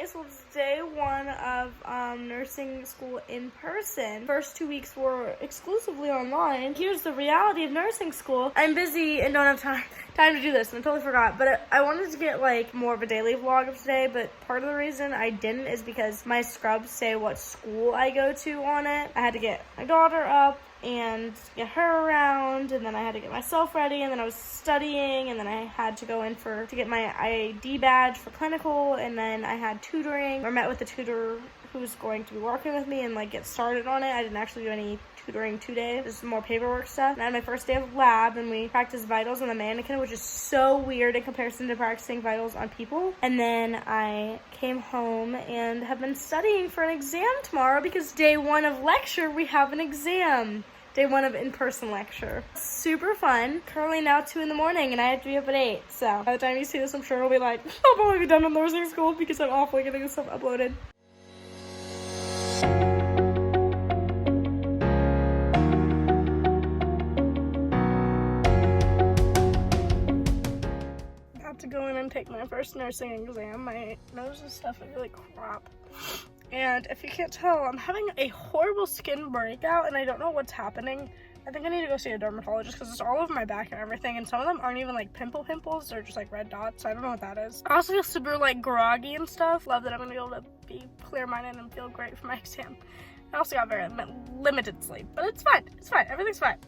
so it's day 1 of nursing school in person. First 2 weeks were exclusively online. Here's the reality of nursing school. I'm busy and don't have time to do this, and I totally forgot. But I wanted to get like more of a daily vlog of today, but part of the reason I didn't is because my scrubs say what school I go to on it. I had to get my daughter up and get her around, and then I had to get myself ready, and then I was studying, and then I had to go in to get my ID badge for clinical, and then I had tutoring, or met with the tutor who's going to be working with me and like get started on it. I didn't actually do any tutoring today, just more paperwork stuff. And I had my first day of lab, and we practiced vitals on the mannequin, which is so weird in comparison to practicing vitals on people. And then I came home and have been studying for an exam tomorrow because day 1 of lecture, we have an exam. Day 1 of in-person lecture. Super fun. Currently now 2 in the morning and I have to be up at 8. So by the time you see this, I'm sure it'll be like, I'll probably be done with nursing school because I'm awfully getting this stuff uploaded. About to go in and take my first nursing exam. My nose and stuff is really crap. And if you can't tell, I'm having a horrible skin breakout and I don't know what's happening. I think I need to go see a dermatologist because it's all over my back and everything, and some of them aren't even like pimples, they're just like red dots. I don't know what that is. I also feel super like groggy and stuff. Love that I'm gonna be able to be clear-minded and feel great for my exam. I also got very limited sleep, but it's fine. It's fine. Everything's fine.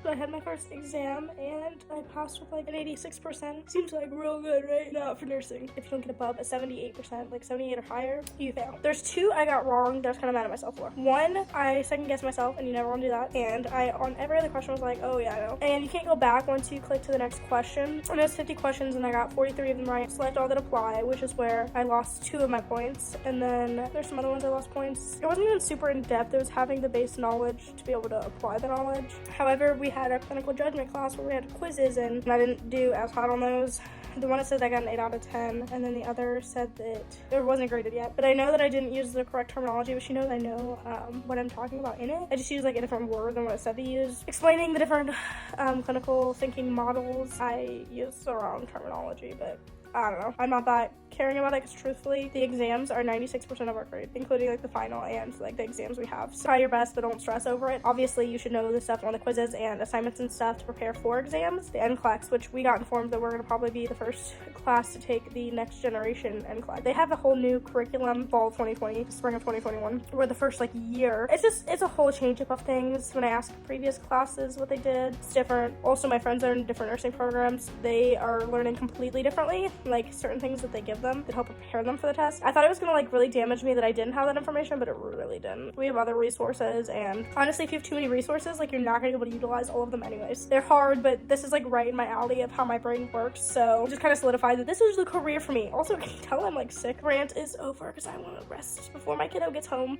So I had my first exam and I passed with like an 86%. Seems like real good, right? Not for nursing. If you don't get above a 78%, like 78 or higher, you fail. There's 2 I got wrong that I was kind of mad at myself for. 1, I second guessed myself, and you never want to do that. And I, on every other question, was like, oh yeah, I know. And you can't go back once you click to the next question. And it was 50 questions and I got 43 of them right. Select all that apply, which is where I lost 2 of my points. And then there's some other ones I lost points. It wasn't even super in depth. It was having the base knowledge to be able to apply the knowledge. However, we had a clinical judgment class where we had quizzes and I didn't do as hot on those. The one that said I got an 8 out of 10, and then the other said that it wasn't graded yet. But I know that I didn't use the correct terminology, but she knows I know what I'm talking about in it. I just used like a different word than what it said to use. Explaining the different clinical thinking models, I used the wrong terminology, but I don't know. I'm not that caring about it because truthfully, the exams are 96% of our grade, including like the final and like the exams we have. So try your best, but don't stress over it. Obviously, you should know the stuff on the quizzes and assignments and stuff to prepare for exams. The NCLEX, which we got informed that we're going to probably be the first class to take the next generation NCLEX. They have a whole new curriculum, fall of 2020, spring of 2021. We're the first like year. It's a whole change up of things. When I asked previous classes what they did, it's different. Also, my friends are in different nursing programs. They are learning completely differently, like certain things that they give them that help prepare them for the test. I thought it was gonna like really damage me that I didn't have that information, but it really didn't. We have other resources, and honestly, if you have too many resources, like you're not gonna be able to utilize all of them anyways. They're hard, but this is like right in my alley of how my brain works, so it just kind of solidified that this is the career for me. Also, can you tell I'm like sick? Rant is over because I want to rest before my kiddo gets home.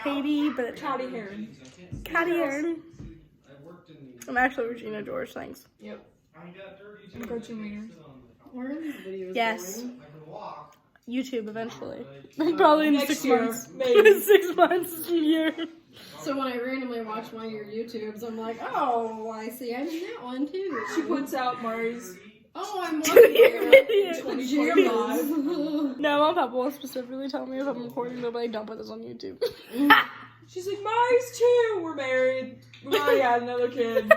Katie, but Catty Heron. Catty Heron. I'm actually Regina George, thanks. Yep. I'm Katrina Marie. Yes. YouTube eventually. Probably in Next 6 year, months. maybe. 6 months, a year. So when I randomly watch one of your YouTubes, I'm like, oh, I see. I'm in that one too. She puts out Mari's. Oh, I'm watching your No, Mom and Papa will specifically tell me if I'm recording, they'll be like, don't put this on YouTube. She's like, Mari's too. We're married. We already had another kid.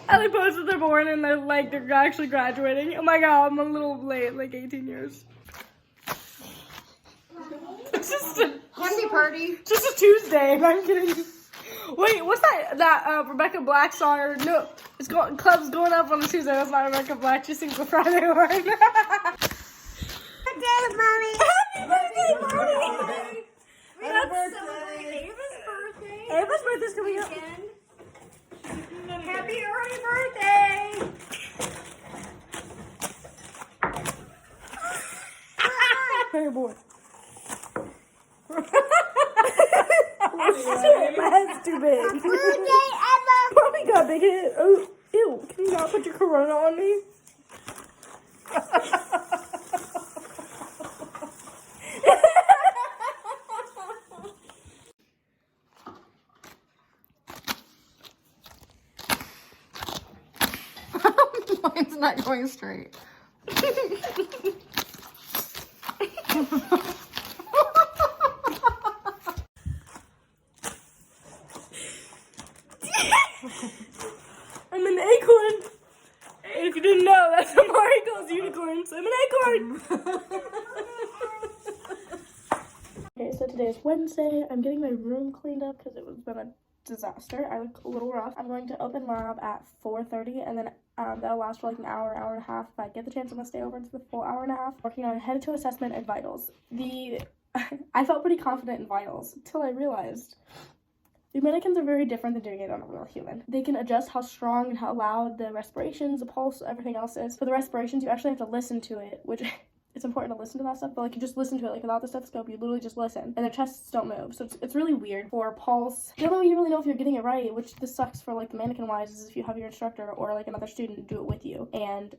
And they post that they're born and they're like, they're actually graduating. Oh my god, I'm a little late, like 18 years. It's just a Happy party. Just a Tuesday, and I'm kidding. Wait, what's that Rebecca Black song? Or no, it's Club's Going Up on a Tuesday. That's not Rebecca Black. She sings the Friday one. Happy birthday, Mommy. Happy birthday, Mommy. That's celebrating Ava's birthday. Ava's birthday's coming up. Happy early birthday. Hey, boy. My head's too big. Probably got big head. Oh, ew. Can you not put your corona on me? Mine's not going straight. I'm an acorn. If you didn't know, that's what Mari calls unicorns. I'm an acorn. Okay, so today is Wednesday. I'm getting my room cleaned up because it was been a disaster. I look a little rough. I'm going to open lab at 4:30, and then that'll last for like an hour, hour and a half. If I get the chance, I'm gonna stay over into the full hour and a half, working on head to assessment and vitals. I felt pretty confident in vitals until I realized the mannequins are very different than doing it on a real human. They can adjust how strong and how loud the respirations, the pulse, everything else is. For the respirations, you actually have to listen to it, which it's important to listen to that stuff, but like you just listen to it, like without the stethoscope, you literally just listen, and their chests don't move, so it's really weird. For pulse, the only way you really know if you're getting it right, which this sucks for like the mannequin wise, is if you have your instructor or like another student do it with you and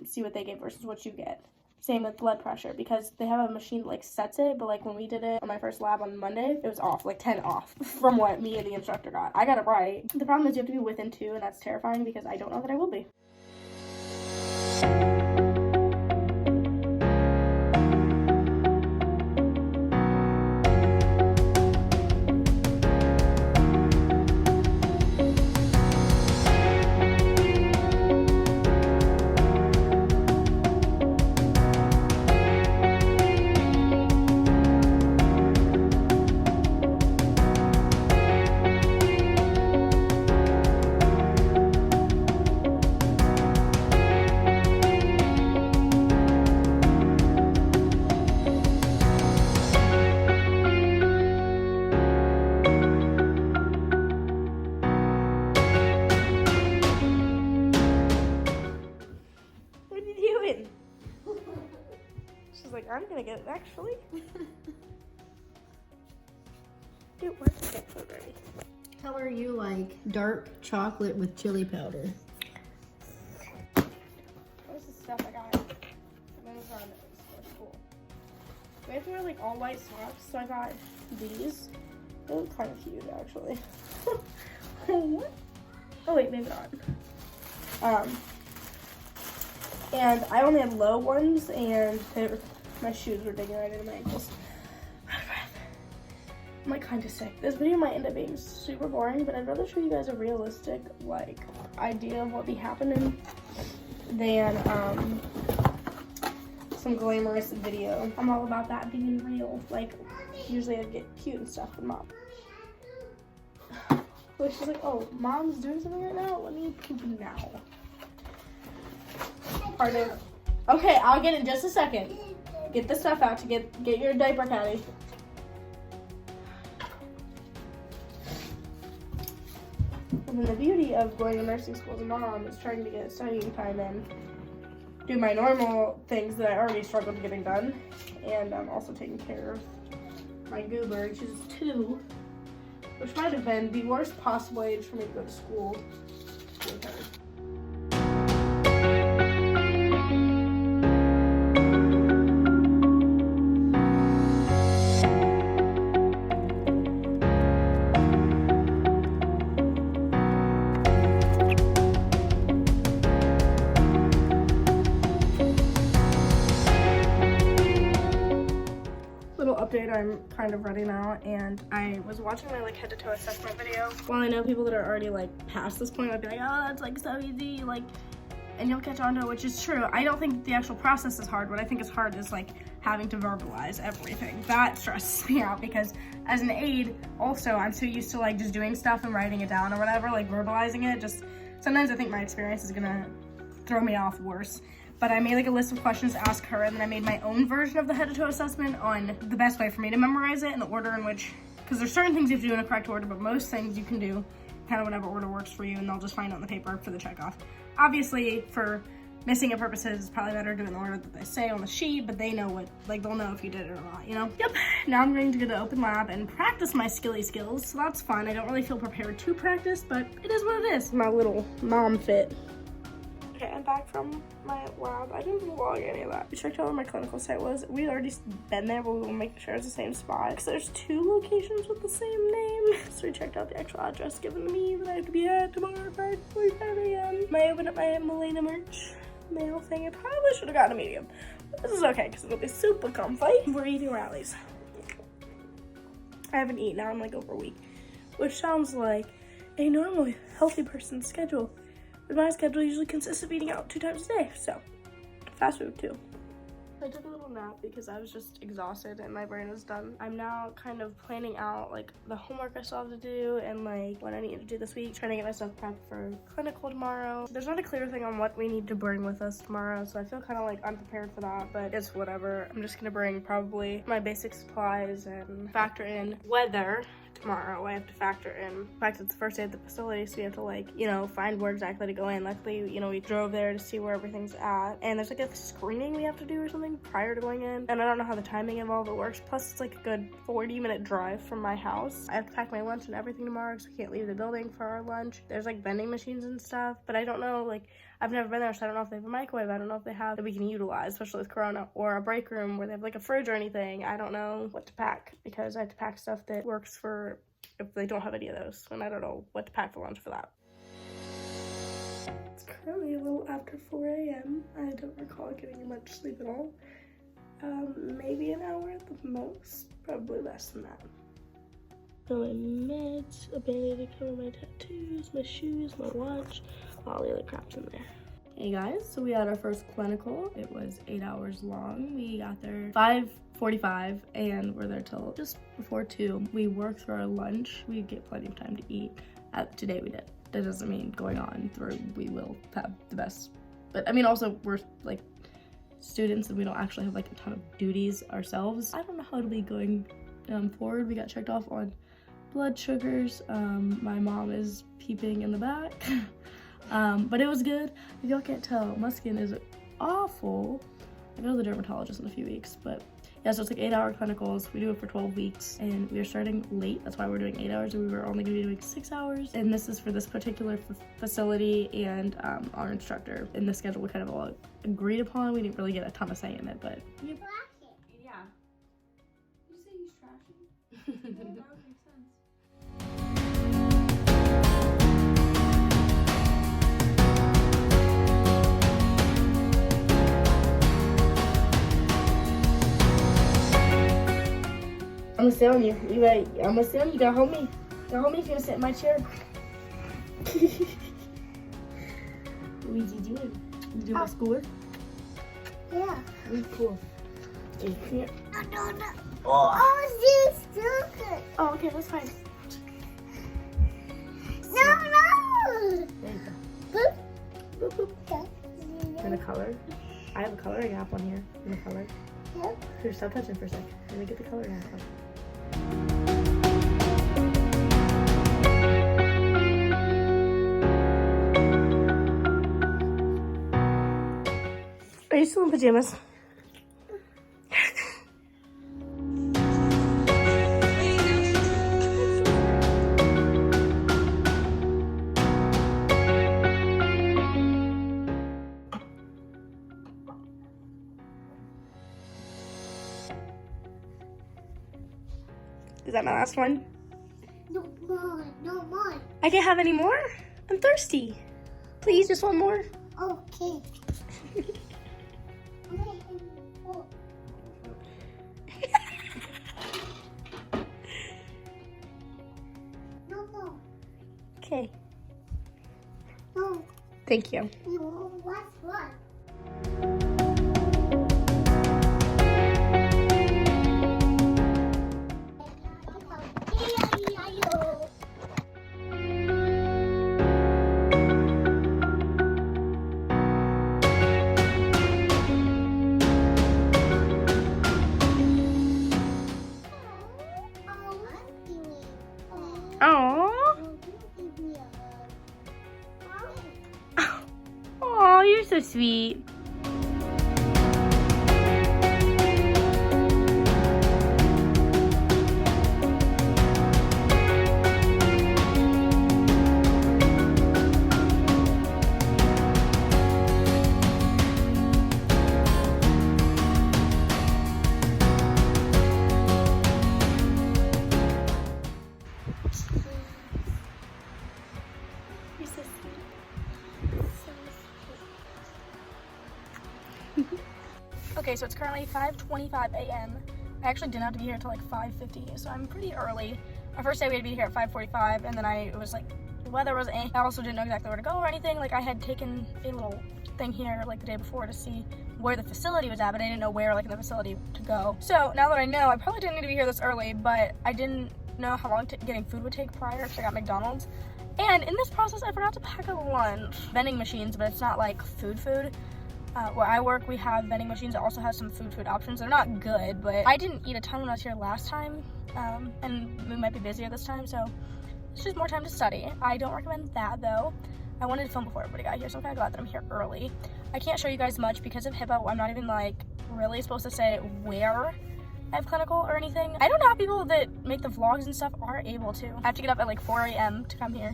see what they get versus what you get. Same with blood pressure, because they have a machine that like sets it, but like when we did it on my first lab on Monday, it was off, like 10 off from what me and the instructor got. I got it right. The problem is you have to be within 2, and that's terrifying because I don't know that I will be. She's like, I'm gonna get it actually. Dude, where's the cat food ready? Color you like dark chocolate with chili powder. Where's the stuff I got? Amazon for school. We have to wear like all white socks, so I got these. They look kind of cute actually. What? Oh wait, maybe not. And I only had low ones, and my shoes were digging right into my ankles. I'm like kind of sick. This video might end up being super boring, but I'd rather show you guys a realistic like idea of what be happening than some glamorous video. I'm all about that being real. Like usually I'd get cute and stuff with mom. But she's like, oh, mom's doing something right now? Let me poop now. Pardon. Okay, I'll get it in just a second. Get the stuff out to get your diaper caddy. And then the beauty of going to nursing school as a mom is trying to get studying time in, do my normal things that I already struggled to getting done, and I'm also taking care of my goober. She's 2, which might have been the worst possible age for me to go to school with her. Update, I'm kind of ready now, and I was watching my like head to toe assessment video. While I know people that are already like past this point, I'd be like, oh, that's like so easy, like, and you'll catch on to it, which is true. I don't think the actual process is hard. What I think is hard is like having to verbalize everything. That stresses me out because as an aide, also, I'm so used to like just doing stuff and writing it down or whatever, like verbalizing it. Just sometimes I think my experience is gonna throw me off worse. But I made like a list of questions to ask her, and then I made my own version of the head to toe assessment on the best way for me to memorize it in the order in which, because there's certain things you have to do in a correct order, but most things you can do kind of whatever order works for you, and they'll just find it on the paper for the check off. Obviously, for missing it purposes, it's probably better doing the order that they say on the sheet, but they know what, like they'll know if you did it or not, you know? Yep, now I'm going to go to open lab and practice my skilly skills, so that's fun. I don't really feel prepared to practice, but it is what it is. My little mom fit. Okay, I'm back from my lab. I didn't vlog any of that. We checked out where my clinical site was. We'd already been there, but we will make sure it's the same spot. Because there's 2 locations with the same name. So we checked out the actual address given to me that I have to be at tomorrow at 5:45 a.m. I opened up my Milena merch mail thing. I probably should have gotten a medium. But this is okay because it'll be super comfy. We're eating rallies. I haven't eaten now in like over a week, which sounds like a normal, healthy person's schedule. But my schedule usually consists of eating out 2 times a day, so fast food too. I took a little nap because I was just exhausted and my brain was done. I'm now kind of planning out like the homework I still have to do and like what I need to do this week, trying to get myself prepped for clinical tomorrow. There's not a clear thing on what we need to bring with us tomorrow, so I feel kind of like unprepared for that, but it's whatever. I'm just gonna bring probably my basic supplies and factor in weather. Tomorrow I have to factor in the fact it's the first day at the facility, so we have to like, you know, find where exactly to go in. Luckily, you know, we drove there to see where everything's at, and there's like a screening we have to do or something prior to going in, and I don't know how the timing of all of it works. Plus it's like a good 40-minute drive from my house. I have to pack my lunch and everything tomorrow because we can't leave the building for our lunch. There's like vending machines and stuff, but I don't know, like I've never been there, so I don't know if they have a microwave. I don't know if they have that we can utilize, especially with Corona, or a break room where they have like a fridge or anything. I don't know what to pack because I have to pack stuff that works for if they don't have any of those, and I don't know what to pack for lunch for that. It's currently a little after 4 a.m. I don't recall getting much sleep at all. Maybe an hour at the most, probably less than that. My meds, a band-aid to cover my tattoos, my shoes, my watch, all the other crap's in there. Hey guys, so we had our first clinical. It was 8 hours long. We got there 5:45 and we're there till just before 2. We worked through our lunch. We get plenty of time to eat. Today we did. That doesn't mean going on through we will have the best. But I mean also we're like students and we don't actually have like a ton of duties ourselves. I don't know how it'll be going forward. We got checked off on blood sugars. My mom is peeping in the back. But it was good. If y'all can't tell, my skin is awful. I go to the dermatologist in a few weeks, but yeah, so it's like 8-hour clinicals. We do it for 12 weeks and we are starting late. That's why we're doing 8 hours and we were only gonna be doing 6 hours. And this is for this particular facility and our instructor. And the schedule we kind of all agreed upon. We didn't really get a ton of say in it, but yeah. Yeah. You say he's trashy? That would make sense. I'm gonna sit on you. You ready? I'm gonna sit on you. You gotta hold me. You gotta hold me if you're gonna sit in my chair. What are you doing? You doing my schoolwork? Yeah. Really cool. Hey, here. I don't know. Oh, she's stupid. Oh, okay, that's fine. No. There you go. Boop. Boop, boop. And the color. I have a coloring app on here. And the color. Yep. Here, stop touching for a sec. Let me get the coloring app on. Are you still in pajamas? Is that my last one? No more. No more. I can't have any more? I'm thirsty. Please, just one more. Okay. No more. Okay. No. Thank you. No. What's what? Oh, you're so sweet. You're so sweet. So Okay, so it's currently 5:25 a.m. I actually didn't have to be here until like 5:50, so I'm pretty early. Our first day we had to be here at 5:45, and then it was like, the weather was, I also didn't know exactly where to go or anything. Like, I had taken a little thing here like the day before to see where the facility was at, but I didn't know where like in the facility to go. So now that I know, I probably didn't need to be here this early, but I didn't know how long getting food would take prior, because I got McDonald's. And in this process, I forgot to pack a lunch. Vending machines, but it's not like food. Where I work, we have vending machines that also have some food options. They're not good, but I didn't eat a ton when I was here last time, and we might be busier this time, so it's just more time to study. I don't recommend that though. I wanted to film before everybody got here, so I'm kind of glad that I'm here early. I can't show you guys much because of HIPAA. I'm not even like really supposed to say where I have clinical or anything. I don't know how people that make the vlogs and stuff are able to. I have to get up at like 4 a.m. to come here.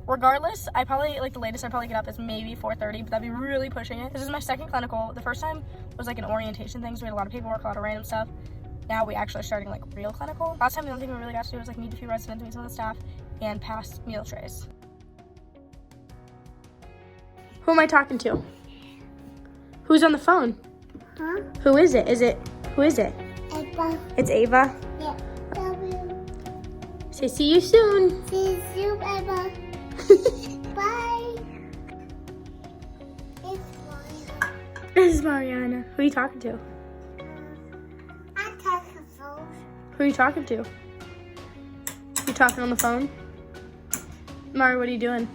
Regardless, I probably, like the latest I probably get up is maybe 4:30, but that'd be really pushing it. This is my second clinical. The first time was like an orientation thing, so we had a lot of paperwork, a lot of random stuff. Now we actually are starting like real clinical. Last time the only thing we really got to do was like meet a few residents, meet some of the staff, and pass meal trays. Who am I talking to? Who's on the phone? Huh? Who is it? Who is it? Ava. It's Ava. Yeah. W. Say see you soon. See you, Ava. Bye. It's Maria. This is Mariana. Who are you talking to? I'm talking phone. Who are you talking to? You talking on the phone? Mari, what are you doing?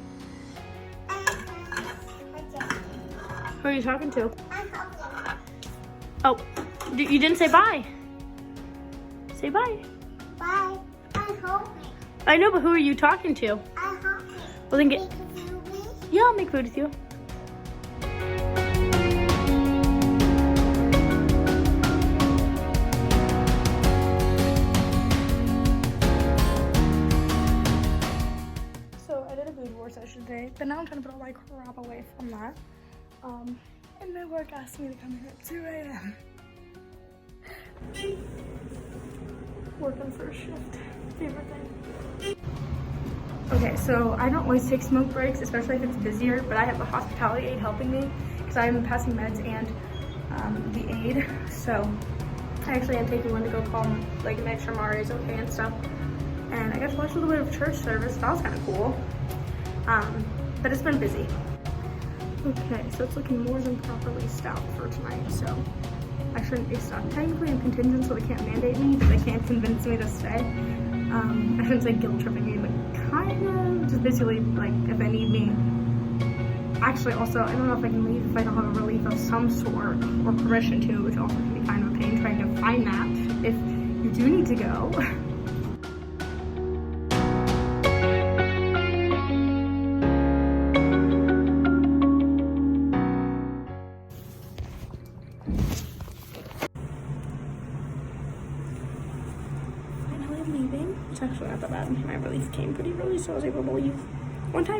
Who are you talking to? I'm helping. Oh, you didn't say bye. Say bye. Bye. I'm helping. I know, but who are you talking to? I'm helping. Well, then get. Make a few me. Yeah, I'll make food with you. So I did a food war session today, but now I'm trying to put all my crap away from that. And my work asked me to come here at 2 a.m. Working first shift, favorite thing. Okay, so I don't always take smoke breaks, especially if it's busier, but I have a hospitality aide helping me because I'm passing meds and the aide. So I actually am taking one to go call, like, make sure Mari is okay and stuff. And I got to watch a little bit of church service. That was kind of cool. But it's been busy. Okay, so it's looking more than properly staffed for tonight, so I shouldn't be stuck. Technically I'm contingent, so they can't mandate me, but they can't convince me to stay. I shouldn't say guilt tripping me, but kind of just basically, like, if they need me. Actually, also, I don't know if I can leave if I don't have a relief of some sort, or permission to, which also can be kind of a pain trying to find that if you do need to go. Finally leaving. It's actually not that bad. My relief came pretty early, so I was able to leave one time.